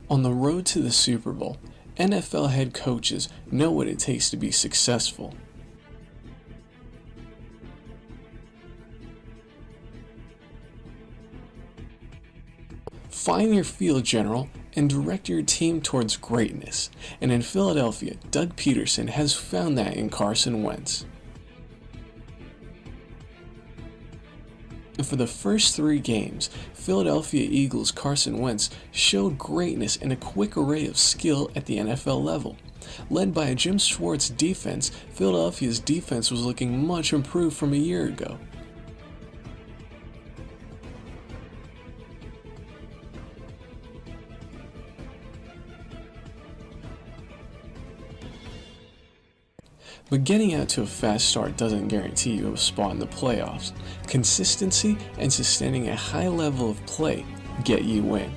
On the road to the Super Bowl, NFL head coaches know what it takes to be successful. Find your field general and direct your team towards greatness. And in Philadelphia, Doug Peterson has found that in Carson Wentz. And for the first 3 games, Philadelphia Eagles' Carson Wentz showed greatness and a quick array of skill at the NFL level. Led by a Jim Schwartz defense, Philadelphia's defense was looking much improved from a year ago. But getting out to a fast start doesn't guarantee you a spot in the playoffs. Consistency and sustaining a high level of play get you in.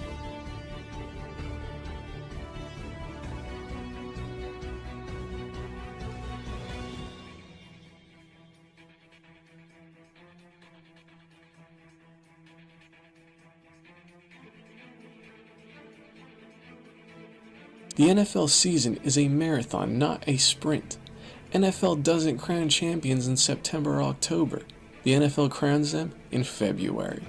The NFL season is a marathon, not a sprint. NFL doesn't crown champions in September or October. The NFL crowns them in February.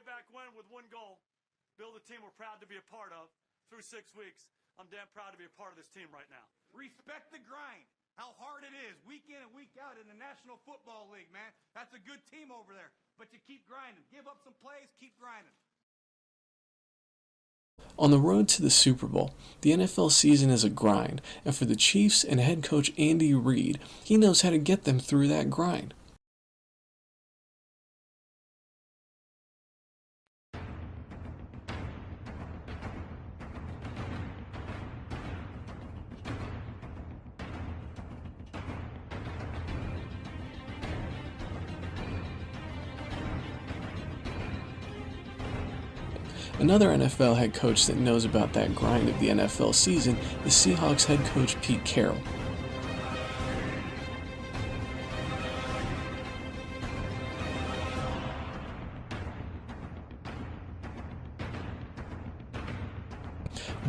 Back when with one goal, build a team we're proud to be a part of. Through 6 weeks, I'm damn proud to be a part of this team right now. Respect the grind, how hard it is, week in and week out in the National Football League, man. That's a good team over there, but you keep grinding. Give up some plays, keep grinding. On the road to the Super Bowl, the NFL season is a grind, and for the Chiefs and head coach Andy Reid, he knows how to get them through that grind. Another NFL head coach that knows about that grind of the NFL season is Seahawks head coach Pete Carroll.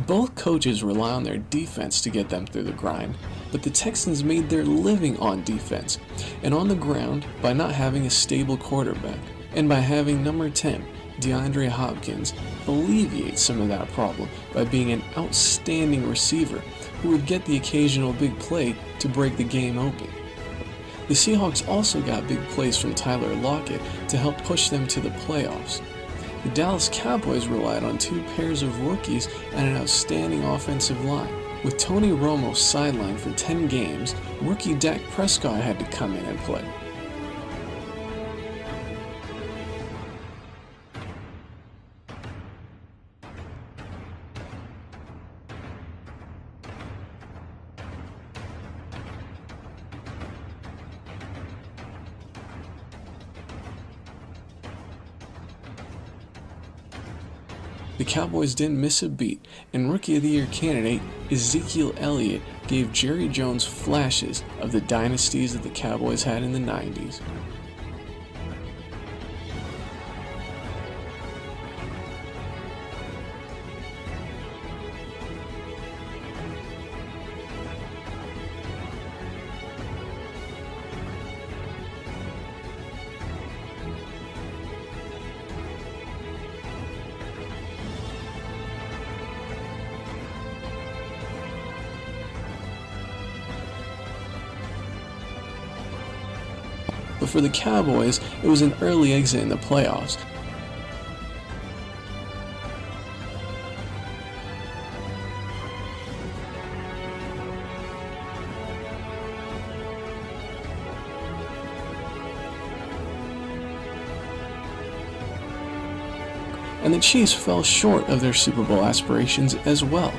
Both coaches rely on their defense to get them through the grind, but the Texans made their living on defense and on the ground by not having a stable quarterback, and by having number 10, DeAndre Hopkins, alleviate some of that problem by being an outstanding receiver who would get the occasional big play to break the game open. The Seahawks also got big plays from Tyler Lockett to help push them to the playoffs. The Dallas Cowboys relied on 2 pairs of rookies and an outstanding offensive line. With Tony Romo sidelined for 10 games, rookie Dak Prescott had to come in and play. The Cowboys didn't miss a beat, and Rookie of the Year candidate Ezekiel Elliott gave Jerry Jones flashes of the dynasties that the Cowboys had in the 90s. But for the Cowboys, it was an early exit in the playoffs. And the Chiefs fell short of their Super Bowl aspirations as well.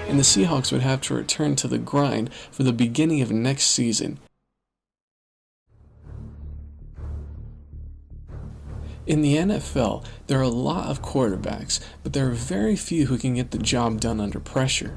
And the Seahawks would have to return to the grind for the beginning of next season. In the NFL, there are a lot of quarterbacks, but there are very few who can get the job done under pressure.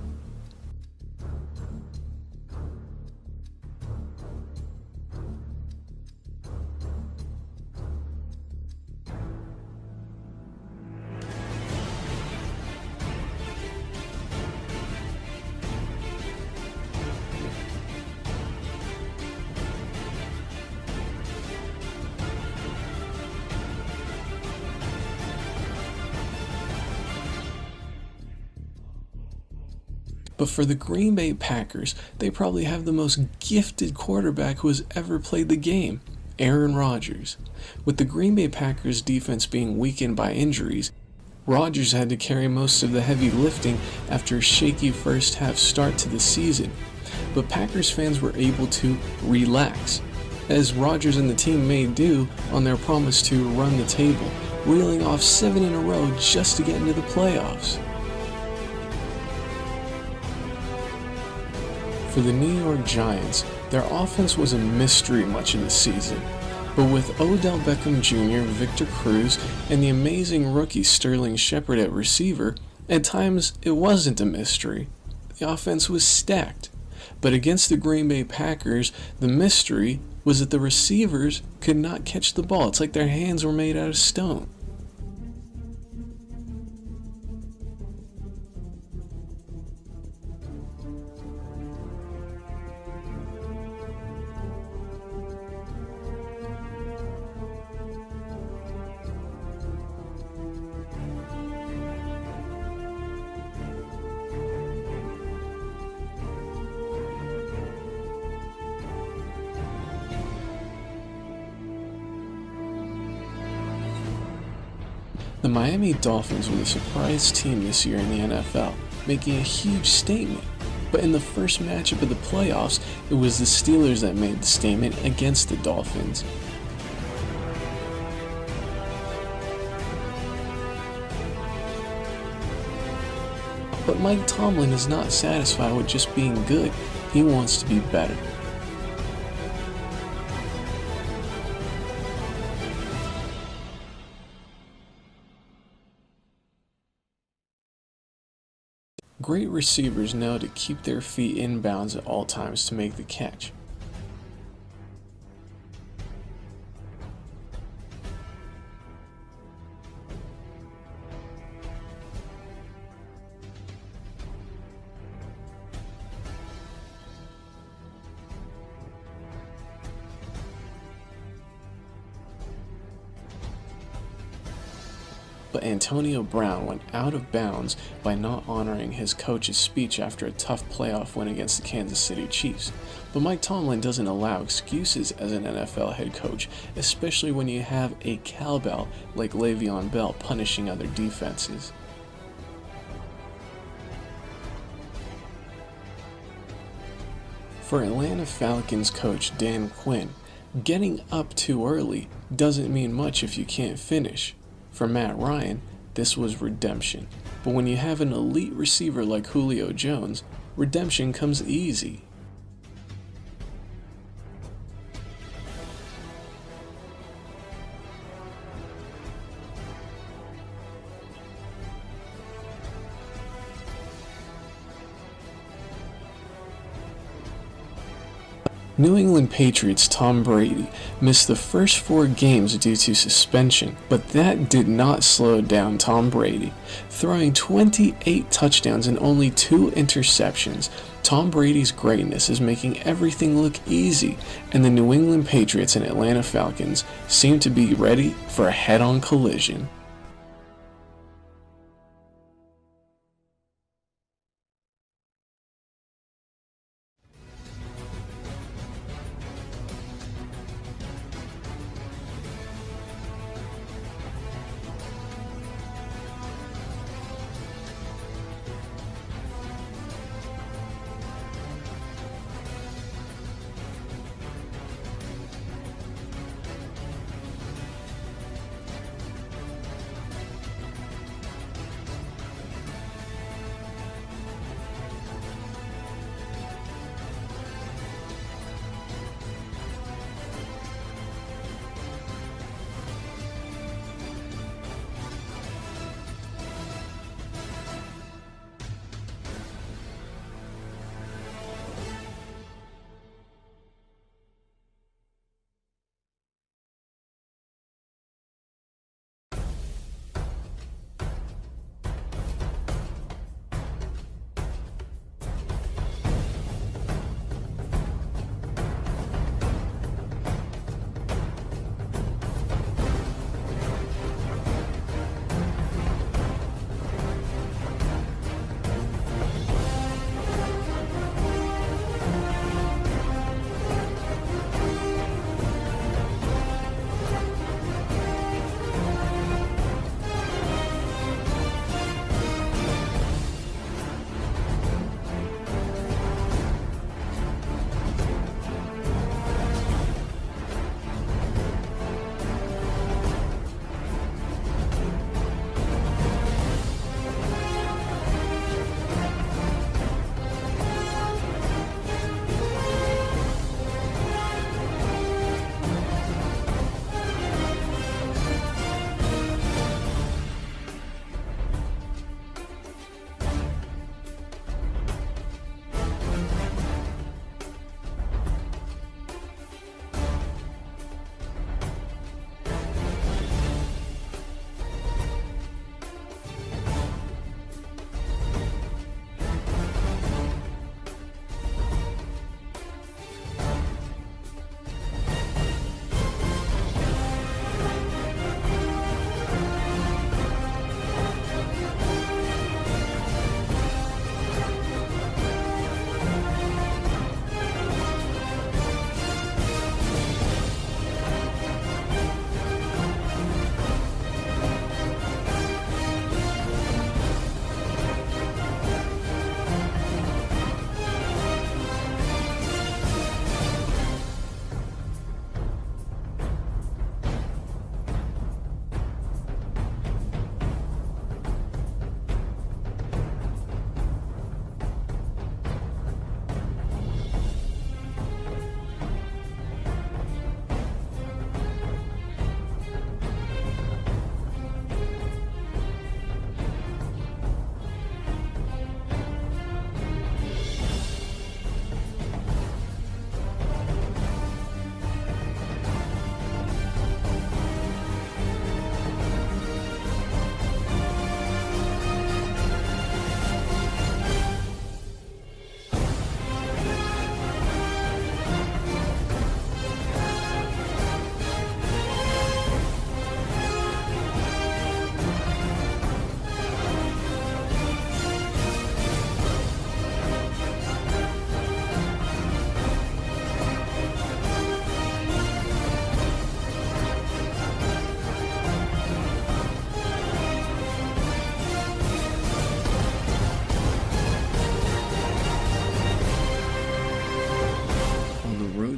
But for the Green Bay Packers, they probably have the most gifted quarterback who has ever played the game, Aaron Rodgers. With the Green Bay Packers defense being weakened by injuries, Rodgers had to carry most of the heavy lifting after a shaky first half start to the season. But Packers fans were able to relax, as Rodgers and the team made do on their promise to run the table, reeling off 7 in a row just to get into the playoffs. For the New York Giants, their offense was a mystery much of the season. But with Odell Beckham Jr., Victor Cruz, and the amazing rookie Sterling Shepard at receiver, at times it wasn't a mystery. The offense was stacked. But against the Green Bay Packers, the mystery was that the receivers could not catch the ball. It's like their hands were made out of stone. The Miami Dolphins were the surprise team this year in the NFL, making a huge statement. But in the first matchup of the playoffs, it was the Steelers that made the statement against the Dolphins. But Mike Tomlin is not satisfied with just being good. He wants to be better. Great receivers know to keep their feet in bounds at all times to make the catch. But Antonio Brown went out of bounds by not honoring his coach's speech after a tough playoff win against the Kansas City Chiefs. But Mike Tomlin doesn't allow excuses as an NFL head coach, especially when you have a cowbell like Le'Veon Bell punishing other defenses. For Atlanta Falcons coach Dan Quinn, getting up too early doesn't mean much if you can't finish. For Matt Ryan, this was redemption. But when you have an elite receiver like Julio Jones, redemption comes easy. New England Patriots Tom Brady missed the first 4 games due to suspension, but that did not slow down Tom Brady. Throwing 28 touchdowns and only 2 interceptions, Tom Brady's greatness is making everything look easy, and the New England Patriots and Atlanta Falcons seem to be ready for a head-on collision.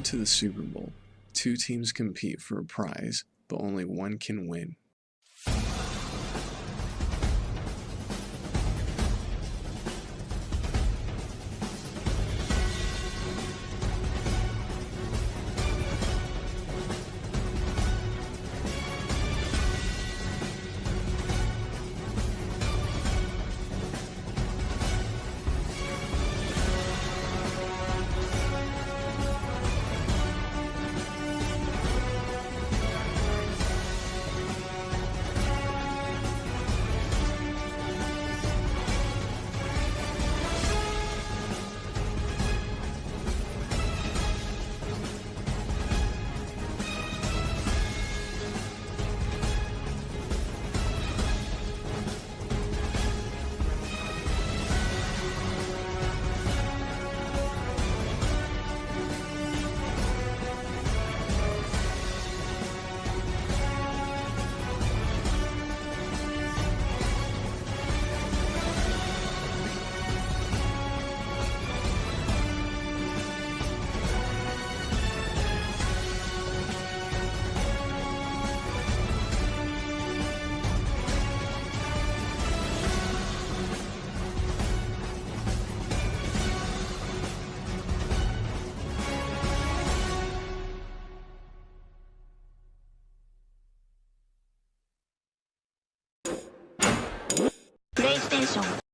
To the Super Bowl, 2 teams compete for a prize, but only one can win. テーション